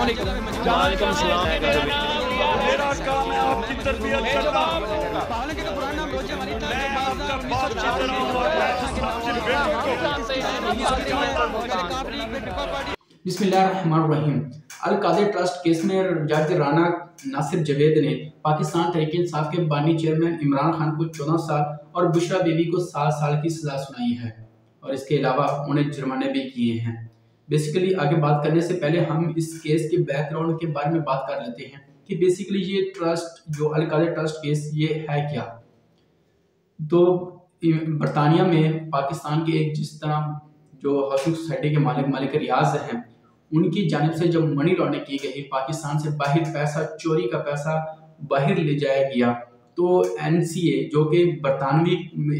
वालेकुम सलाम। मेरा काम है आपकी तरबियत करना। मैं आपका बाप की तरह हूं और मैं आपकी बेटी को। बिस्मिल्लाहिर्रहमानिर्रहीम। अल कादिर ट्रस्ट केस में जज राना नासिर जवेद ने पाकिस्तान तहरीक इंसाफ के बानी चेयरमैन इमरान खान को 14 साल और बुशरा बीबी को 7 साल की सजा सुनाई है और इसके अलावा उन्हें जुर्माने भी किए हैं। बेसिकली आगे बात करने से पहले हम इस केस के बैकग्राउंड के बारे में बात कर लेते हैं कि बेसिकली ये ट्रस्ट जो अल कादिर ट्रस्ट केस ये है क्या। तो बरतानिया में पाकिस्तान के एक जिस तरह जो हाउसिंग सोसाइटी के मालिक रियाज हैं, उनकी जानिब से जब मनी लॉन्ड्रिंग की गई, पाकिस्तान से बाहर पैसा, चोरी का पैसा बाहर ले जाया गया, तो NCA जो कि बरतानवी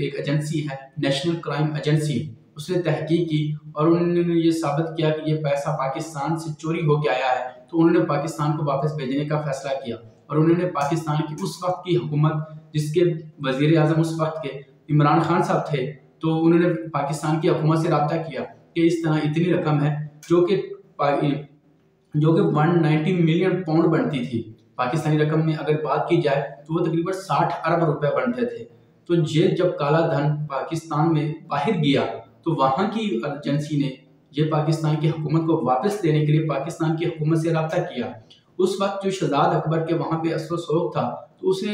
एक एजेंसी है, नेशनल क्राइम एजेंसी, उसने तहकीक की और उन्होंने ये साबित किया कि ये पैसा पाकिस्तान से चोरी होकर आया है। तो उन्होंने पाकिस्तान को वापस भेजने का फैसला किया और उन्होंने पाकिस्तान की उस वक्त की हुकूमत, जिसके वजीर आजम उस वक्त के इमरान खान साहब थे, तो उन्होंने पाकिस्तान की हुकूमत से रब्ता किया कि इस तरह इतनी रकम है जो कि 190 मिलियन पाउंड बनती थी। पाकिस्तानी रकम में अगर बात की जाए तो वो तकरीबन 60 अरब रुपए बनते थे। तो ये जब काला धन पाकिस्तान में बाहर गया तो वहाँ की एजेंसी ने ये पाकिस्तान की हुकूमत को वापस देने के लिए पाकिस्तान की हुकूमत से रब्ता किया। उस वक्त जो शहजाद अकबर के वहाँ पे असर शौक था, तो उसने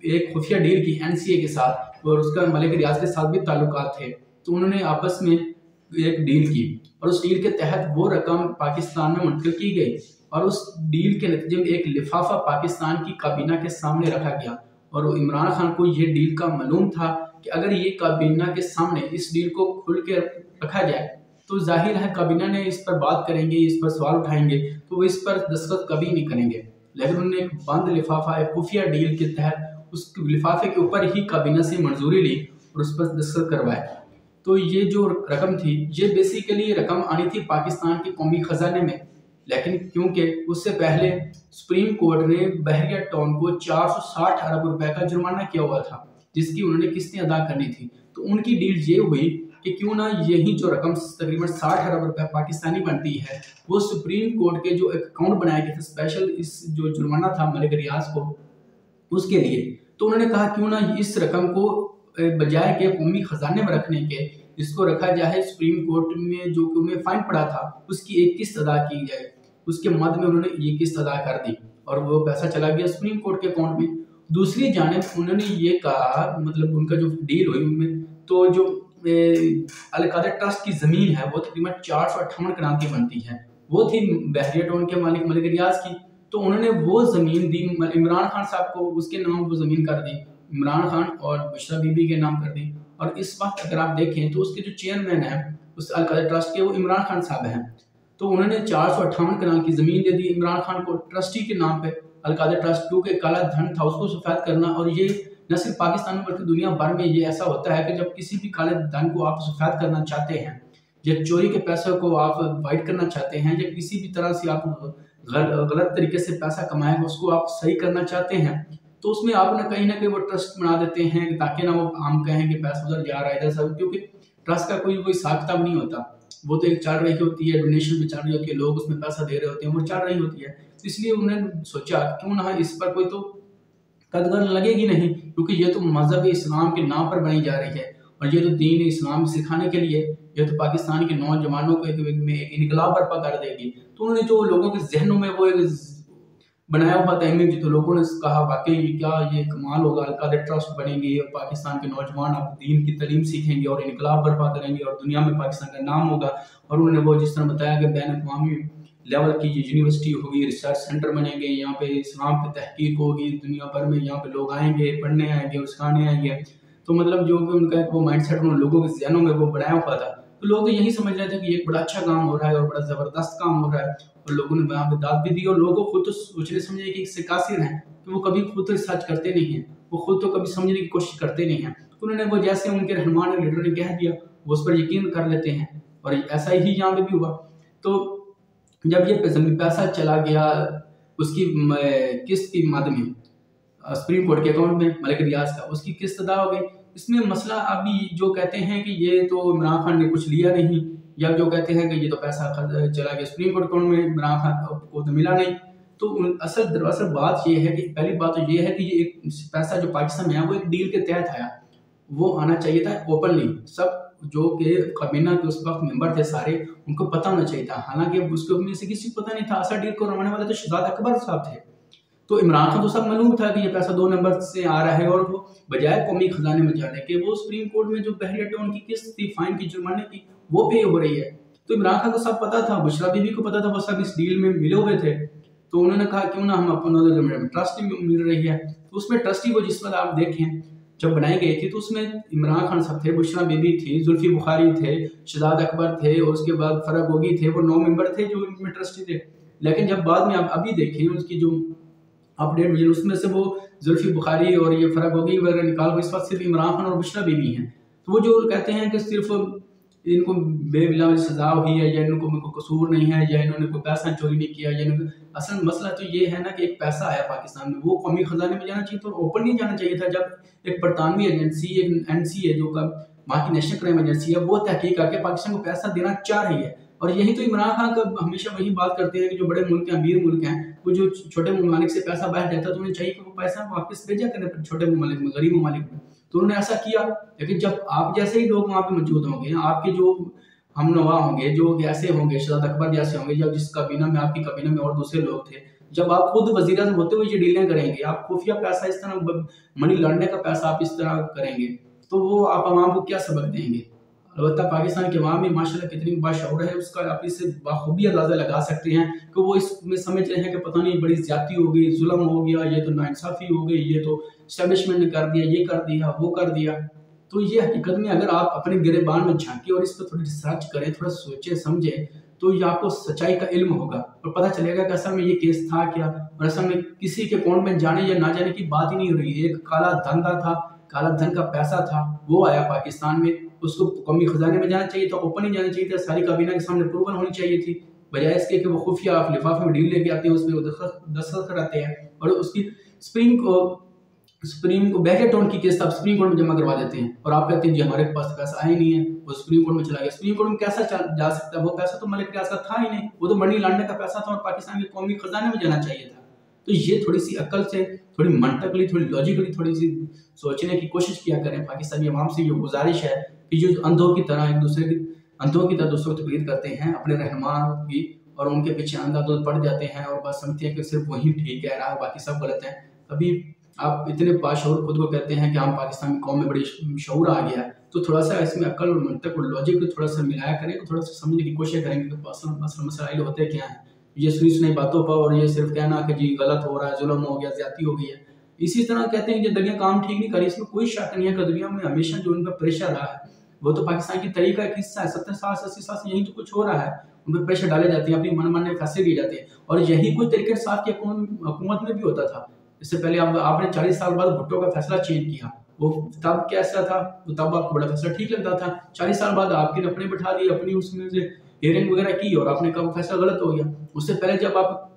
एक खुफिया डील की NCA के साथ और उसका मलिक रियाज के साथ भी ताल्लुकात थे। तो उन्होंने आपस में एक डील की और उस डील के तहत वो रकम पाकिस्तान में मुंतकिल की गई और उस डील के नतीजे में एक लिफाफा पाकिस्तान की काबीना के सामने रखा गया और इमरान खान को ये डील का मालूम था कि अगर ये काबीना के सामने इस डील को खुल के रखा जाए तो जाहिर है काबीना ने इस पर बात करेंगे, इस पर सवाल उठाएंगे, तो वो इस पर दस्तखत कभी नहीं करेंगे। लेकिन उन्होंने एक बंद लिफाफा, एक खुफिया डील के तहत उस लिफाफे के ऊपर ही काबीना से मंजूरी ली और उस पर दस्तखत करवाए। तो ये जो रकम थी, ये बेसिकली रकम आनी थी पाकिस्तान के कौमी खजाने में, लेकिन क्योंकि उससे पहले सुप्रीम कोर्ट ने बहरिया टाउन को 460 अरब रुपए का जुर्माना किया हुआ था, जिसकी उन्होंने किस्तें अदा करनी थी। तो उनकी डील ये हुई कि क्यों ना यही जो रकम तकरीबन 60 अरब रुपए पाकिस्तानी बनती है, वो सुप्रीम कोर्ट के जो एक अकाउंट बनाया गया था स्पेशल, इस जो जुर्माना था मलिक रियाज को, उसके लिए। तो उन्होंने कहा क्यों ना इस रकम को बजाय के कौमी खजाने में रखने के इसको रखा जाए सुप्रीम कोर्ट में, जो कि उन्हें फाइन पड़ा था उसकी एक किस्त अदा की जाए। उसके मद में उन्होंने ये किस्त अदा कर दी और वो पैसा चला गया सुप्रीम कोर्ट के अकाउंट में। दूसरी जानिब उन्होंने ये कहा, मतलब उनका जो डील हुई उनमें, तो जो अल कादिर ट्रस्ट की ज़मीन है वो तकरीबन 458 कनाल की बनती है, वो थी बहरिया टाउन के मालिक मलिक रियाज की। तो उन्होंने वो ज़मीन दी इमरान खान साहब को, उसके नाम वो ज़मीन कर दी, इमरान खान और बुशरा बीबी के नाम कर दी। और इस वक्त अगर आप देखें तो उसके जो चेयरमैन हैं उस अल कादिर ट्रस्ट के, वो इमरान खान साहब हैं। तो उन्होंने 458 कनाल की ज़मीन दे दी इमरान खान को ट्रस्टी के नाम पे। अल कादिर ट्रस्ट क्योंकि काला धन था उसको सफेद करना, और ये न सिर्फ पाकिस्तान में बल्कि दुनिया भर में ये ऐसा होता है कि जब किसी भी काले धन को आप सफेद करना चाहते हैं या चोरी के पैसे को आप वाइट करना चाहते हैं या किसी भी तरह से आप गलत तरीके से पैसा कमाएंगे उसको आप सही करना चाहते हैं, तो उसमें आप ना कहीं वो ट्रस्ट बना देते हैं ताकि ना वो हम कहें कि पैसा उधर जा रहा है इधर सब, क्योंकि ट्रस्ट का कोई हिसाब किताब नहीं होता। वो तो एक चल रही होती है, डोनेशन भी चल रही होती है, लोग उसमें पैसा दे रहे होते हैं, वो चल रही होती है। इसलिए उन्होंने सोचा क्यों ना इस पर कोई तो कदगर लगेगी नहीं, क्योंकि ये तो मजहब इस्लाम के नाम पर बनाई जा रही है और ये तो दीन इस्लाम सिखाने के लिए, ये तो पाकिस्तान के नौजवानों को एक इनकलाब बर्पा कर देगी। तो उन्होंने जो लोगों के जहनों में वो एक बनाया हुआ था इमेज, तो लोगों ने कहा वाकई क्या ये कमाल होगा, अल कादिर ट्रस्ट बनेगी और पाकिस्तान के नौजवान अब दीन की तालीम सीखेंगे और इनकलाब बर्पा करेंगे और दुनिया में पाकिस्तान का नाम होगा। और उन्होंने वो जिस तरह बताया कि बैन अवी लेवल की यूनिवर्सिटी होगी, रिसर्च सेंटर बनेंगे, यहाँ पे इस्लाम पे तहकीक होगी, दुनिया भर में यहाँ पे लोग आएंगे, पढ़ने आएंगे और सिखाने आएंगे। तो मतलब जो भी उनका वो माइंडसेट उन लोगों के जहनों में वो बनाया हुआ था, तो लोग यही समझ रहे थे कि ये बड़ा अच्छा काम हो रहा है और बड़ा ज़बरदस्त काम हो रहा है। और लोगों ने वहाँ पे दाद भी दी और लोगों को खुद तो सोचने समझने की इससे कासिर हैं कि वो कभी खुद तो रिसर्च करते नहीं हैं, वो खुद तो कभी समझने की कोशिश करते नहीं हैं। तो उन्होंने वो जैसे उनके रहनुमा ने लीडर ने कह दिया वो उस पर यकीन कर लेते हैं और ऐसा ही यहाँ पे भी हुआ। तो जब ये पैसा चला गया उसकी किस्त की मद में सुप्रीम कोर्ट के अकाउंट में मलिक रियाज का, उसकी किस्त अदा हो गई। इसमें मसला अभी जो कहते हैं कि ये तो इमरान खान ने कुछ लिया नहीं, या जो कहते हैं कि ये तो पैसा चला गया सुप्रीम कोर्ट अकाउंट में, इमरान खान को तो मिला नहीं। तो दरअसल बात ये है कि पहली बात तो ये है कि ये एक पैसा जो पाकिस्तान में आया वो एक डील के तहत आया, वो आना चाहिए था ओपनली। सब जो कि काबीना के उस वक्त मेंबर थे सारे, उनको पता होना चाहिए था। हालांकि उसके में से किसी को पता नहीं था। असल डील को रवाने वाले तो शहजाद अकबर साहब थे। तो इमरान खान तो सब मालूम था कि ये पैसा 2 नंबर से आ रहा है, और वो बजाय कौमी खजाने में जाने के वो सुप्रीम कोर्ट में जो बहरिया टाउन की किस्त थी, फाइन की, जुर्माने की, वो पे हो रही है। तो इमरान खान को सब पता था, बुशरा बीबी को पता था, वो सब इस डील में मिले हुए थे। तो उन्होंने कहा क्यों ना हम अपना ट्रस्ट मिल रही है। तो उसमें ट्रस्टी वो जिस पर आप देखें जब बनाई गई थी तो उसमें इमरान खान साहब थे, बुशरा बीबी थी, जुल्फी बुखारी थे, शहजाद अकबर थे, और उसके बाद फरग गोगी थे। वो 9 मेंबर थे जो इनमें ट्रस्टी थे। लेकिन जब बाद में आप अभी देखें उसकी जो अपडेट हुई, उसमें से वो जुल्फी बुखारी और ये फरग गोगी वगैरह निकाल कर इस वक्त सिर्फ इमरान खान और बुशरा बीबी हैं। तो वो जो कहते हैं कि सिर्फ इनको बेबिला सजा हुई है, या इनको कसूर नहीं है, या इन्होंने कोई पैसा चोरी नहीं किया, या असल मसला तो ये है ना कि एक पैसा आया पाकिस्तान में, वो कौमी खजाने में जाना चाहिए, तो ओपन नहीं जाना चाहिए था। जब एक बरतानवी एजेंसी, एक NCA जो वहाँ की नेशनल क्राइम एजेंसी है, वो तहकीक करके पाकिस्तान को पैसा देना चाह रही है। और यही तो इमरान खान का हमेशा वही बात करते हैं कि जो बड़े मुल्क हैं, अमीर मुल्क हैं, वो जो छोटे ममालिक से पैसा बाहर जाता है तो उन्हें चाहिए कि वो पैसा वापस भेजा करें छोटे ममालिक में, गरीब ममालिक में। तो उन्होंने ऐसा किया। लेकिन जब आप जैसे ही लोग वहाँ पे मौजूद होंगे, आपके जो हमनवा होंगे, जो ऐसे होंगे, शहजाद अकबर जैसे होंगे, जब जिस काबीना में, आपकी काबीना में और दूसरे लोग थे, जब आप खुद वजीर आज़म होते हुए ये डीलें करेंगे, आप खुफिया पैसा इस तरह, मनी लॉन्ड्रिंग का पैसा आप इस तरह करेंगे, तो वो आप आवाम को क्या सबक देंगे। अलबत्ता पाकिस्तान के अवाम में माशाल्लाह कितनी बाशऊर है, उसका आप इससे बाखूबी अंदाजा लगा सकते हैं कि वो इसमें समझ रहे हैं कि पता नहीं बड़ी ज्यादती हो गई, जुल्म हो गया, ये तो नाइंसाफी हो गई, ये तो एस्टेब्लिशमेंट ने कर दिया, ये कर दिया, वो कर दिया। तो ये हकीकत में अगर आप अपने गिरेबान में झांके और इस पर थोड़ी रिसर्च करें, थोड़ा सोचें समझें, तो ये आपको सच्चाई का इल्म होगा और पता चलेगा कि असल में ये केस था क्या। और असल में किसी के अकाउंट में जाने या ना जाने की बात ही नहीं हो रही है। एक काला धंधा था, काला धन का पैसा था, वो आया पाकिस्तान में, उसको कौमी खजाने में जाना चाहिए था, ओपन ही जाना चाहिए था, सारी काबीना के सामने अप्रूवल होनी चाहिए थी, बजाय इसके कि वो खुफिया आप लिफाफे में डील लेके आते हैं, उसमें दस्तखत कराते हैं और उसकी सुप्रीम को बहरिया टाउन की केस आप सुप्रीम कोर्ट में जमा करवा देते हैं। और आप कहते हैं जी हमारे पास पैसा आया नहीं है, वो सुप्रीम कोर्ट में चला गया। सुप्रीम कोर्ट में कैसा जा सकता है? वो पैसा तो मलिक रियाज का था ही नहीं, वो तो मनी लॉन्ड्रिंग का पैसा था और पाकिस्तान के कौमी खजाने में जाना चाहिए था। तो ये थोड़ी सी अकल से, थोड़ी मंटकली, थोड़ी लॉजिकली थोड़ी सी सोचने की कोशिश किया करें। पाकिस्तानी अवाम से ये गुजारिश है कि जो अंधों की तरह दूसरों को तकलीद करते हैं अपने रहनुमा की, और उनके पीछे अंधाधुंध पड़ जाते हैं और बस समझते हैं कि सिर्फ वही ठीक कह रहा है, बाकी सब गलत है। कभी आप इतने बाशऊर खुद को कहते हैं कि हम पाकिस्तान की कौम में बड़ी शऊर आ गया है, तो थोड़ा सा इसमें अकल और मंतक और लॉजिक को थोड़ा सा मिलाया करें, थोड़ा सा समझने की कोशिश करेंगे कि मसाइल होते क्या हैं। ये सुनी सुनाई बातों पर और ये सिर्फ कहना कि जी गलत हो रहा है, जुल्म हो गया, ज्यादती हो गई है, इसी तरह कहते हैं कि दुनिया काम ठीक नहीं करी। इसमें कोई शक नहीं है कि दुनिया में हमेशा जो उनका प्रेशर रहा है वो तो पाकिस्तान की तरीका एक हिस्सा है। 70 साल 80 साल से यही तो कुछ हो रहा है, उन पर प्रेशर डाले जाते हैं, अपनी मनमाने फैसले लिए जाते हैं। और यही कुछ तरीके साथ की हुकूमत में भी होता था। इससे पहले आपने 40 साल बाद भुट्टो का फैसला चेंज किया, वो तब कैसा था, वो तब आपको बड़ा फैसला ठीक लगता था। 40 साल बाद आपके अपने बिठा दिए, अपनी उसमें से हियरिंग वगैरह की और आपने कहा वो फैसला गलत हो गया। उससे पहले जब आप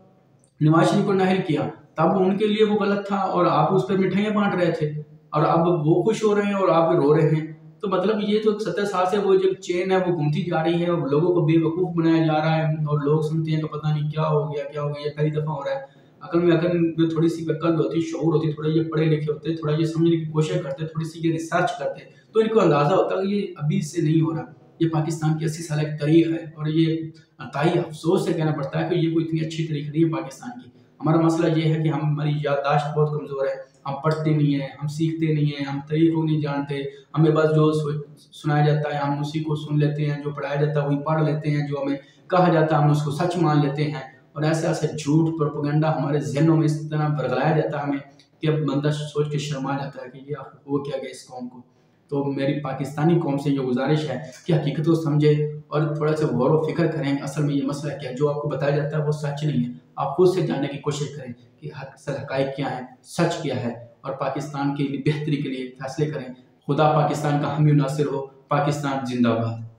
नवाज शरीफ को नाहिल किया तब उनके लिए वो गलत था और आप उस पर मिठाइयाँ बांट रहे थे, और अब वो खुश हो रहे हैं और आप रो रहे हैं। तो मतलब ये तो 70 साल से वो जो चेन है वो घूमती जा रही है और लोगों को बेवकूफ़ बनाया जा रहा है, और लोग सुनते हैं कि पता नहीं क्या हो गया, ये पहली दफ़ा हो रहा है। अगर थोड़ी सी अकल होती, शऊर होती, थोड़ा ये पढ़े लिखे होते, थोड़ा ये समझने की कोशिश करते, थोड़ी सी ये रिसर्च करते, तो इनको अंदाज़ा होता कि ये अभी से नहीं हो रहा, ये पाकिस्तान की 80 साल की तारीख है। और ये ताई अफसोस से कहना पड़ता है कि ये कोई इतनी अच्छी तारीख नहीं है पाकिस्तान की। हमारा मसला ये है कि हमारी याददाश्त बहुत कमज़ोर है, हम पढ़ते नहीं हैं, हम सीखते नहीं हैं, हम तरीक़ को नहीं जानते, हमें बस जो सुनाया जाता है हम उसी को सुन लेते हैं, जो पढ़ाया जाता है वही पढ़ लेते हैं, जो हमें कहा जाता है हम उसको सच मान लेते हैं। और ऐसे झूठ प्रोपेगेंडा हमारे जहनों में इस तरह बरगलाया जाता है हमें कि अब बंदा सोच के शर्मा जाता है कि ये वो क्या गया इस कौम को। तो मेरी पाकिस्तानी कौम से ये गुजारिश है कि हकीकत को समझे और थोड़ा सा गौर व फिक्र करें असल में ये मसला क्या है। जो आपको बताया जाता है वो सच नहीं है, आप खुद से जानने की कोशिश करें कि असल हक़ाइक़ क्या है, सच क्या है, और पाकिस्तान के लिए बेहतरी के लिए फैसले करें। खुदा पाकिस्तान का हामी नासिर हो। पाकिस्तान जिंदाबाद।